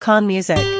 Khan Music.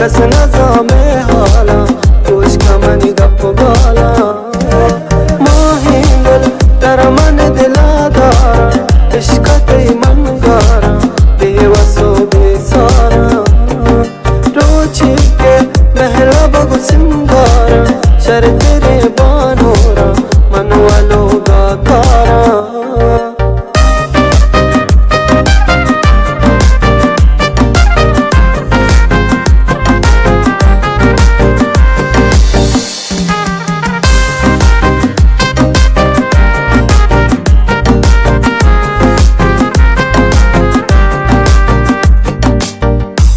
कस नज़ामे हाला कुछ कमनी गप बाला माहिंगल तेरा मन दिलादारा इश्क ते मन गारा बेवसो बेसारा रोची के महला बगु सिंगारा शर तेरे बानोरा मन वालो गाकारा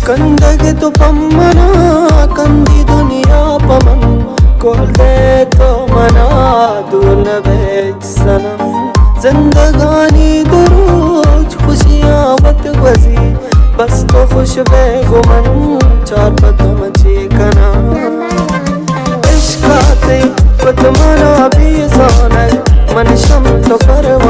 कंदगे तो पम्मना कंदी दुनिया पमन कोल दे तो मना दूर बेच सनम जिंदगानी दुरूज खुशियाँ वत वजी बस तो खुश बेगुमन चार पतम चीकना इश्काते वत मना भी सानक मन शम तो परवा